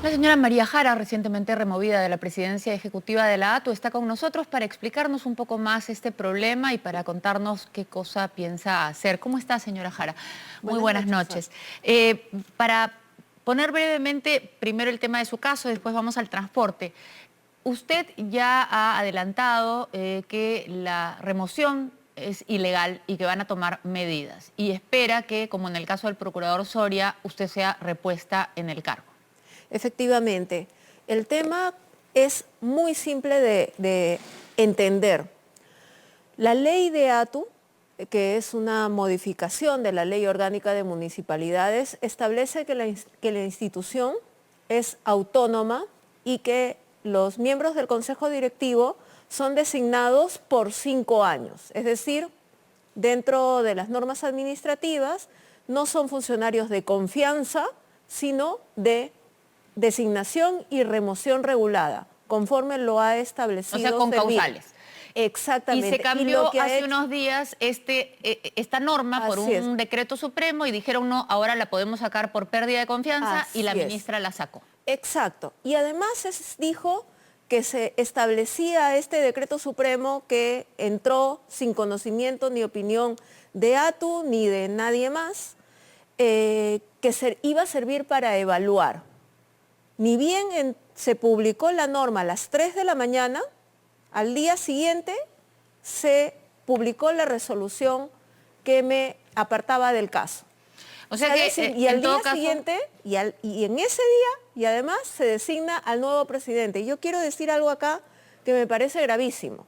La señora María Jara, recientemente removida de la presidencia ejecutiva de la ATU, está con nosotros para explicarnos un poco más este problema y para contarnos qué cosa piensa hacer. ¿Cómo está, señora Jara? Muy buenas noches. Para poner brevemente primero el tema de su caso, después vamos al transporte. Usted ya ha adelantado que la remoción es ilegal y que van a tomar medidas y espera que, como en el caso del procurador Soria, usted sea repuesta en el cargo. Efectivamente, el tema es muy simple de entender. La ley de ATU, que es una modificación de la Ley Orgánica de Municipalidades, establece que la institución es autónoma y que los miembros del Consejo Directivo son designados por 5 años. Es decir, dentro de las normas administrativas, no son funcionarios de confianza, sino de designación y remoción regulada, conforme lo ha establecido. O sea, con causales. Exactamente. Y se cambió hace unos días esta norma por un decreto supremo y dijeron no, ahora la podemos sacar por pérdida de confianza y la ministra la sacó. Exacto. Y además dijo que se establecía este decreto supremo que entró sin conocimiento ni opinión de ATU ni de nadie más, que iba a servir para evaluar. Ni bien se publicó la norma a las 3 de la mañana, al día siguiente se publicó la resolución que me apartaba del caso. O sea y al día siguiente, y en ese día, y además se designa al nuevo presidente. Y yo quiero decir algo acá que me parece gravísimo.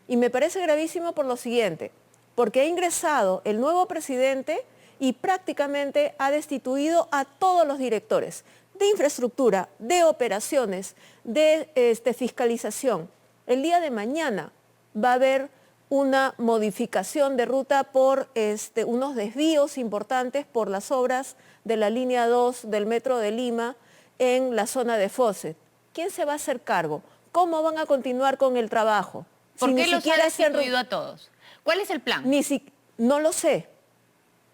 Y me parece gravísimo por lo siguiente, porque ha ingresado el nuevo presidente y prácticamente ha destituido a todos los directores de infraestructura, de operaciones, de fiscalización. El día de mañana va a haber una modificación de ruta por unos desvíos importantes por las obras de la línea 2 del Metro de Lima en la zona de Fawcett. ¿Quién se va a hacer cargo? ¿Cómo van a continuar con el trabajo? ¿Por qué los ha destituido a todos? ¿Cuál es el plan? No lo sé.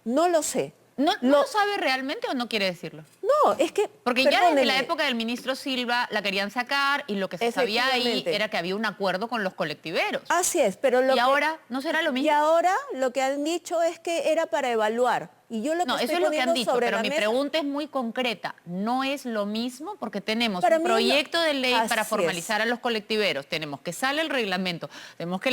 No lo sé. ¿No lo sabe realmente o no quiere decirlo? No, es que... Porque ya desde la época del ministro Silva la querían sacar y lo que se sabía ahí era que había un acuerdo con los colectiveros. Así es, pero ahora no será lo mismo. Y ahora lo que han dicho es que era para evaluar. Y yo lo que no, eso es lo que han dicho, pero mi pregunta es muy concreta. ¿No es lo mismo? Porque tenemos un proyecto de ley para formalizar a los colectiveros. Tenemos que sale el reglamento, tenemos que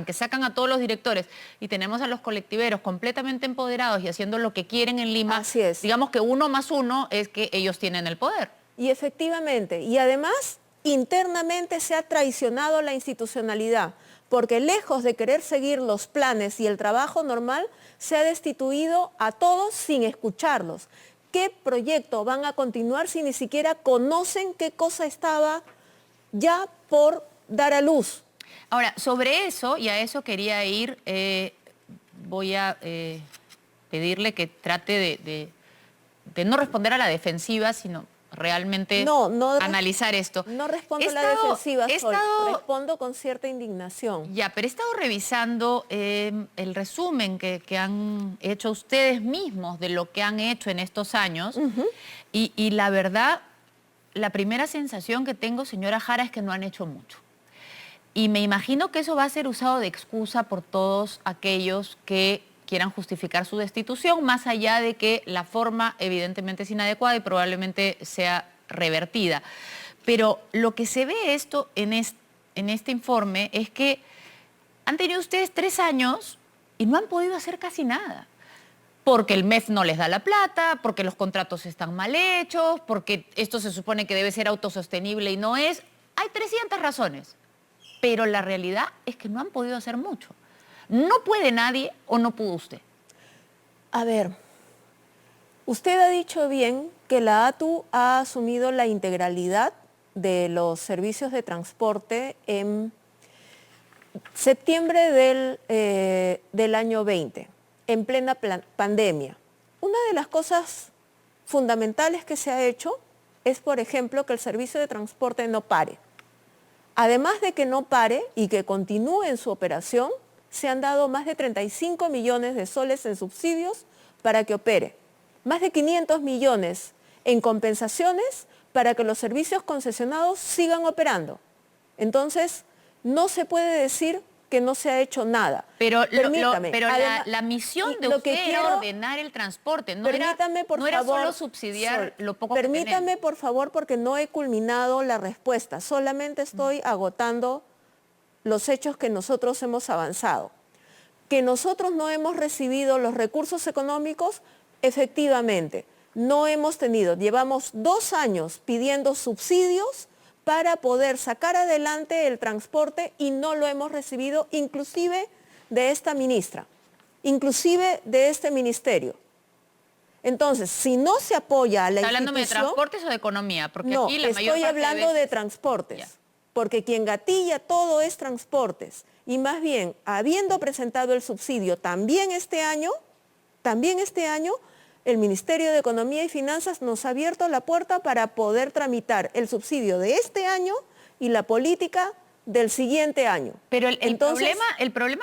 que sacan a todos los directores y tenemos a los colectiveros completamente empoderados y haciendo lo que quieren en Lima. Así es. Digamos que 1 más 1 es que ellos tienen el poder. Y efectivamente, y además internamente se ha traicionado la institucionalidad, porque lejos de querer seguir los planes y el trabajo normal, se ha destituido a todos sin escucharlos. ¿Qué proyecto van a continuar si ni siquiera conocen qué cosa estaba ya por dar a luz? Ahora, sobre eso, y a eso quería ir, voy a pedirle que trate de no responder a la defensiva, sino realmente analizar esto. No respondo a la defensiva, respondo con cierta indignación. Ya, pero he estado revisando el resumen que han hecho ustedes mismos de lo que han hecho en estos años y la verdad, la primera sensación que tengo, señora Jara, es que no han hecho mucho. Y me imagino que eso va a ser usado de excusa por todos aquellos que quieran justificar su destitución, más allá de que la forma evidentemente es inadecuada y probablemente sea revertida. Pero lo que se ve en este informe es que han tenido ustedes 3 años y no han podido hacer casi nada. Porque el MEF no les da la plata, porque los contratos están mal hechos, porque esto se supone que debe ser autosostenible y no es. Hay 300 razones, pero la realidad es que no han podido hacer mucho. ¿No puede nadie o no pudo usted? A ver, usted ha dicho bien que la ATU ha asumido la integralidad de los servicios de transporte en septiembre del año 20, en plena pandemia. Una de las cosas fundamentales que se ha hecho es, por ejemplo, que el servicio de transporte no pare. Además de que no pare y que continúe en su operación, se han dado más de 35 millones de soles en subsidios para que opere, más de 500 millones en compensaciones para que los servicios concesionados sigan operando. Entonces, no se puede decir que no se ha hecho nada. Pero, Permítame, además, la misión de usted era ordenar el transporte, no era solo subsidiar Sol, lo poco que tenemos. Permítame, por favor, porque no he culminado la respuesta. Solamente estoy agotando los hechos que nosotros hemos avanzado. Que nosotros no hemos recibido los recursos económicos, efectivamente, no hemos tenido. Llevamos 2 años pidiendo subsidios para poder sacar adelante el transporte y no lo hemos recibido, inclusive de esta ministra, inclusive de este ministerio. Entonces, si no se apoya a la ¿Está hablándome de institución... transportes o de economía? Porque No, aquí la mayor estoy parte hablando de veces... transportes, Ya. porque quien gatilla todo es transportes. Y más bien, habiendo presentado el subsidio también este año, el Ministerio de Economía y Finanzas nos ha abierto la puerta para poder tramitar el subsidio de este año y la política del siguiente año. Pero el problema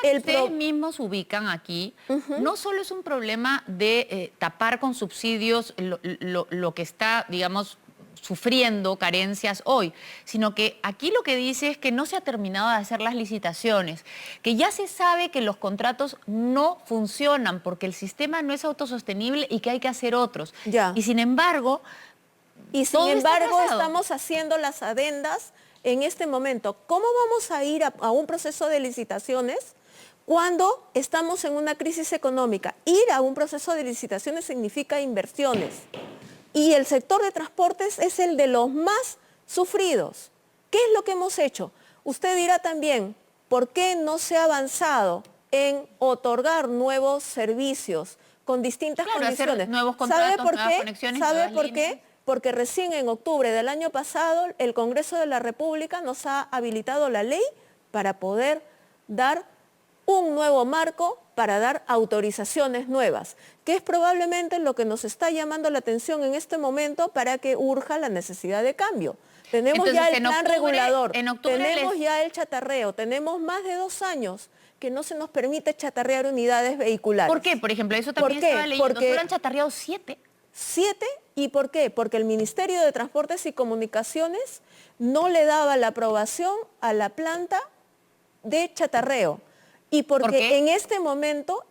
que ustedes pro- mismos ubican aquí no solo es un problema de tapar con subsidios lo que está, digamos, sufriendo carencias hoy, sino que aquí lo que dice es que no se ha terminado de hacer las licitaciones, que ya se sabe que los contratos no funcionan porque el sistema no es autosostenible y que hay que hacer otros. Ya. Y sin embargo, Y sin todo está embargo, atrasado. estamos haciendo las adendas en este momento. ¿Cómo vamos a ir a un proceso de licitaciones cuando estamos en una crisis económica? Ir a un proceso de licitaciones significa inversiones. Y el sector de transportes es el de los más sufridos. ¿Qué es lo que hemos hecho? Usted dirá también, ¿por qué no se ha avanzado en otorgar nuevos servicios con distintas Claro, hacer condiciones? nuevos contratos, nuevas conexiones, ¿Sabe nuevas por líneas. qué? Porque recién en octubre del año pasado el Congreso de la República nos ha habilitado la ley para poder dar un nuevo marco para dar autorizaciones nuevas, que es probablemente lo que nos está llamando la atención en este momento para que urja la necesidad de cambio. Tenemos Entonces, ya el en plan octubre- regulador, en octubre tenemos les- ya el chatarreo, tenemos más de 2 años que no se nos permite chatarrear unidades vehiculares. ¿por qué? Por ejemplo, eso también ¿Por qué? estaba leyendo. Porque- Solo han chatarreado 7. 7, ¿y por qué? Porque el Ministerio de Transportes y Comunicaciones no le daba la aprobación a la planta de chatarreo. Y porque ¿Por qué? en este momento,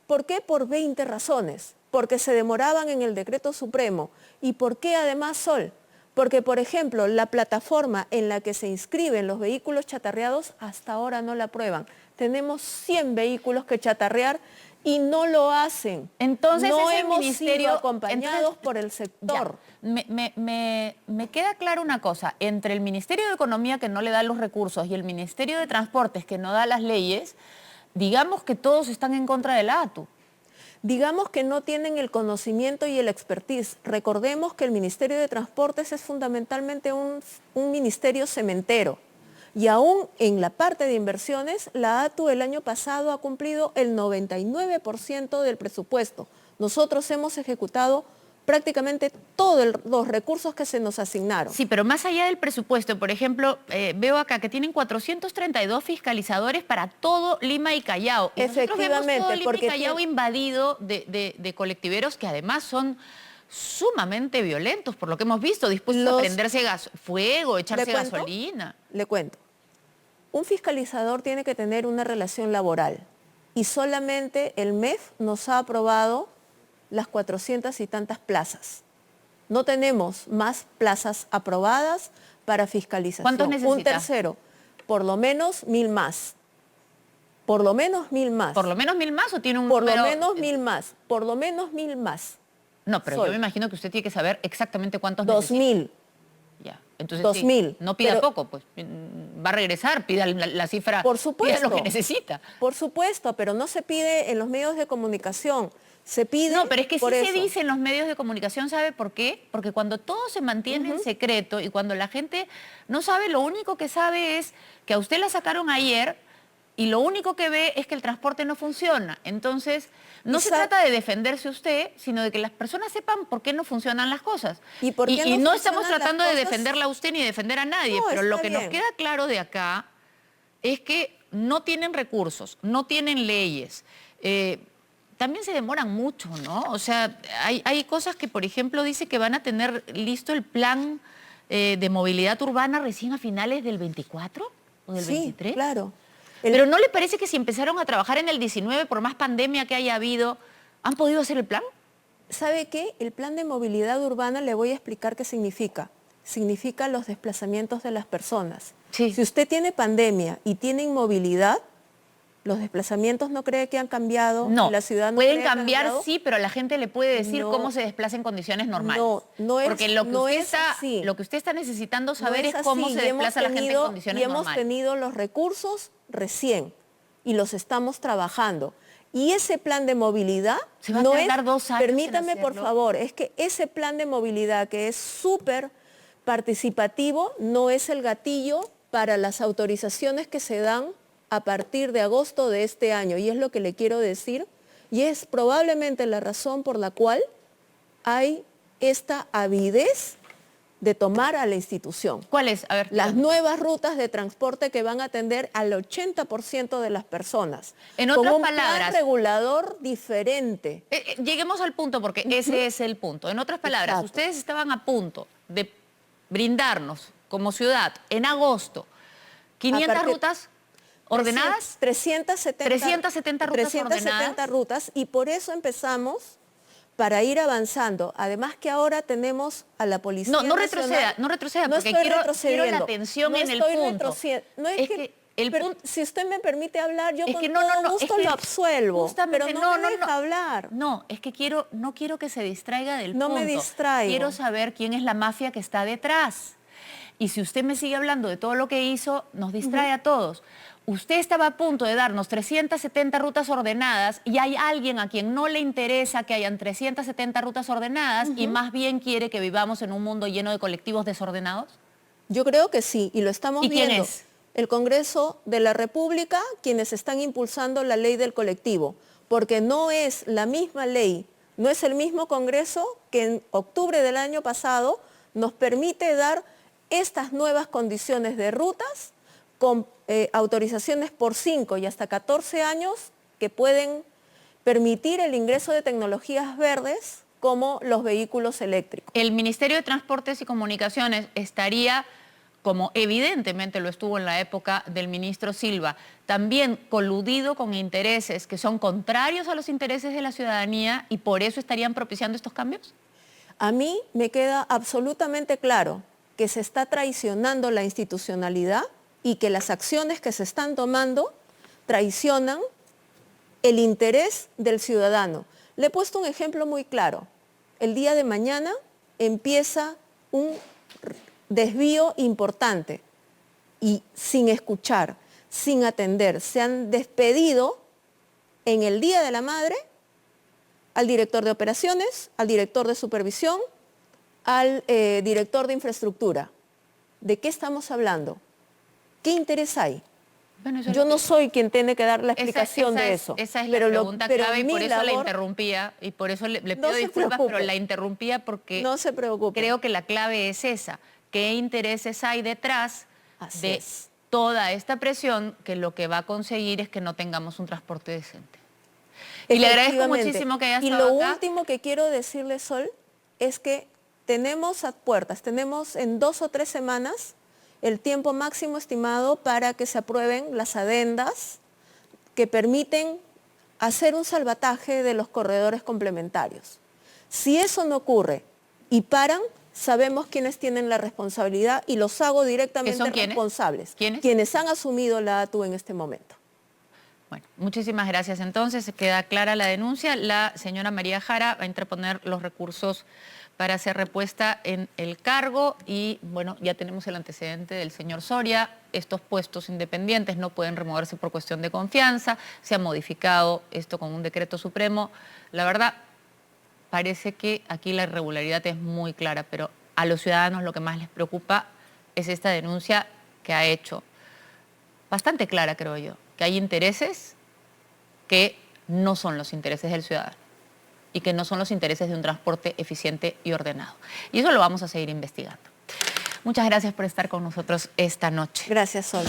¿por qué? Por 20 razones. Porque se demoraban en el decreto supremo. ¿Y por qué además, Sol? Porque, por ejemplo, la plataforma en la que se inscriben los vehículos chatarreados hasta ahora no la aprueban. Tenemos 100 vehículos que chatarrear y no lo hacen. Entonces no es el hemos ministerio- sido acompañados entonces- por el sector. Ya. Me queda clara una cosa, entre el Ministerio de Economía que no le da los recursos y el Ministerio de Transportes que no da las leyes, digamos que todos están en contra de la ATU. Digamos que no tienen el conocimiento y el expertise. Recordemos que el Ministerio de Transportes es fundamentalmente un ministerio cementero. Y aún en la parte de inversiones, la ATU el año pasado ha cumplido el 99% del presupuesto. Nosotros hemos ejecutado prácticamente todos los recursos que se nos asignaron. Sí, pero más allá del presupuesto, por ejemplo, veo acá que tienen 432 fiscalizadores para todo Lima y Callao. Y nosotros vemos todo Efectivamente, Lima y porque Callao invadido de colectiveros que además son sumamente violentos, por lo que hemos visto, dispuestos a prenderse fuego, echarse ¿Le cuento? gasolina. Le cuento. Un fiscalizador tiene que tener una relación laboral y solamente el MEF nos ha aprobado las 400 y tantas plazas. No tenemos más plazas aprobadas para fiscalización. ¿Cuántos necesita? Un tercero, por lo menos 1000 más. Por lo menos 1000 más. ¿Por lo menos 1000 más o tiene un Por lo número? menos 1000 más. Por lo menos 1000 más. No, pero Sol. yo me imagino que usted tiene que saber exactamente cuántos necesita. 2000. Ya. Entonces, 2000. sí, no pida Pero- poco, pues va a regresar, pida la cifra, Por supuesto. pida lo que necesita. Por supuesto, pero no se pide en los medios de comunicación. Se pide No, pero es que sí por se eso. dice en los medios de comunicación, ¿sabe por qué? Porque cuando todo se mantiene en secreto y cuando la gente no sabe, lo único que sabe es que a usted la sacaron ayer y lo único que ve es que el transporte no funciona. Entonces, no se trata de defenderse usted, sino de que las personas sepan por qué no funcionan las cosas. ¿Y por qué no no estamos funcionan las tratando de cosas? defenderla a usted ni defender a nadie, No, pero lo está que nos bien. queda claro de acá es que no tienen recursos, no tienen leyes. también se demoran mucho, ¿no? O sea, hay cosas que, por ejemplo, dice que van a tener listo el plan de movilidad urbana recién a finales del 24 o del 23. Sí, claro. Pero ¿no le parece que si empezaron a trabajar en el 19, por más pandemia que haya habido, han podido hacer el plan? ¿Sabe qué? El plan de movilidad urbana le voy a explicar qué significa. Significa los desplazamientos de las personas. Sí. Si usted tiene pandemia y tiene inmovilidad, los desplazamientos no cree que han cambiado. No, La ciudad no pueden cree que han cambiar, cambiado. sí, pero la gente le puede decir No. cómo se desplaza en condiciones normales. No es, Porque lo que, no usted es así. lo que usted está necesitando saber No es así. cómo se Y hemos desplaza la gente en tenido- condiciones Y hemos normales. tenido los recursos recién y los estamos trabajando. Y ese plan de movilidad Se va a no tardar es, 2 años en permítame por hacerlo. favor, es que ese plan de movilidad que es súper participativo no es el gatillo para las autorizaciones que se dan a partir de agosto de este año. Y es lo que le quiero decir. Y es probablemente la razón por la cual hay esta avidez de tomar a la institución. ¿Cuál es? A ver. Las nuevas rutas de transporte que van a atender al 80% de las personas. En con otras un plan palabras, regulador diferente. Lleguemos al punto porque ese es el punto. En otras palabras, Exacto. ustedes estaban a punto de brindarnos como ciudad en agosto 500 A partir- rutas ordenadas. 370 rutas 370 ordenadas. rutas, y por eso empezamos para ir avanzando. Además que ahora tenemos a la Policía No Nacional. retroceda, no retroceda, No porque estoy quiero retrocediendo. la atención No en el estoy punto. No es que el pero punto... si usted me permite hablar, yo Es con que todo es gusto que lo absuelvo, justamente pero no me deja hablar. No, es que no quiero que se distraiga del No punto. me distraigo. Quiero saber quién es la mafia que está detrás. Y si usted me sigue hablando de todo lo que hizo, nos distrae a todos. Usted estaba a punto de darnos 370 rutas ordenadas y hay alguien a quien no le interesa que hayan 370 rutas ordenadas y más bien quiere que vivamos en un mundo lleno de colectivos desordenados. Yo creo que sí, y lo estamos ¿Y quién viendo. es? El Congreso de la República, quienes están impulsando la ley del colectivo, porque no es la misma ley, no es el mismo Congreso que en octubre del año pasado nos permite dar estas nuevas condiciones de rutas con autorizaciones por 5 y hasta 14 años que pueden permitir el ingreso de tecnologías verdes como los vehículos eléctricos. El Ministerio de Transportes y Comunicaciones estaría, como evidentemente lo estuvo en la época del ministro Silva, también coludido con intereses que son contrarios a los intereses de la ciudadanía y por eso estarían propiciando estos cambios. A mí me queda absolutamente claro que se está traicionando la institucionalidad y que las acciones que se están tomando traicionan el interés del ciudadano. Le he puesto un ejemplo muy claro. El día de mañana empieza un desvío importante y sin escuchar, sin atender, se han despedido en el Día de la Madre al director de operaciones, al director de supervisión, al director de infraestructura. ¿De qué estamos hablando? ¿Qué interés hay? Bueno, eso es Yo lo no que- soy quien tiene que dar la explicación de eso. Esa es pero la pregunta pero clave y mi por eso la labor- interrumpía y por eso le No pido se disculpas, pero preocupe. la interrumpía porque No se preocupe. creo que la clave es esa. ¿Qué intereses hay detrás Así de es. toda esta presión que lo que va a conseguir es que no tengamos un transporte decente? Y le agradezco Efectivamente. muchísimo que haya Y estado lo acá. último que quiero decirle, Sol, es que tenemos a puertas, tenemos en 2 o 3 semanas el tiempo máximo estimado para que se aprueben las adendas que permiten hacer un salvataje de los corredores complementarios. Si eso no ocurre y paran, sabemos quiénes tienen la responsabilidad y los hago directamente ¿Qué son quiénes? responsables. ¿Quiénes? Quienes han asumido la ATU en este momento. Bueno, muchísimas gracias. Entonces, queda clara la denuncia. La señora María Jara va a interponer los recursos para ser repuesta en el cargo y, bueno, ya tenemos el antecedente del señor Soria. Estos puestos independientes no pueden removerse por cuestión de confianza. Se ha modificado esto con un decreto supremo. La verdad, parece que aquí la irregularidad es muy clara, pero a los ciudadanos lo que más les preocupa es esta denuncia que ha hecho. Bastante clara, creo yo, que hay intereses que no son los intereses del ciudadano y que no son los intereses de un transporte eficiente y ordenado. Y eso lo vamos a seguir investigando. Muchas gracias por estar con nosotros esta noche. Gracias, Sol.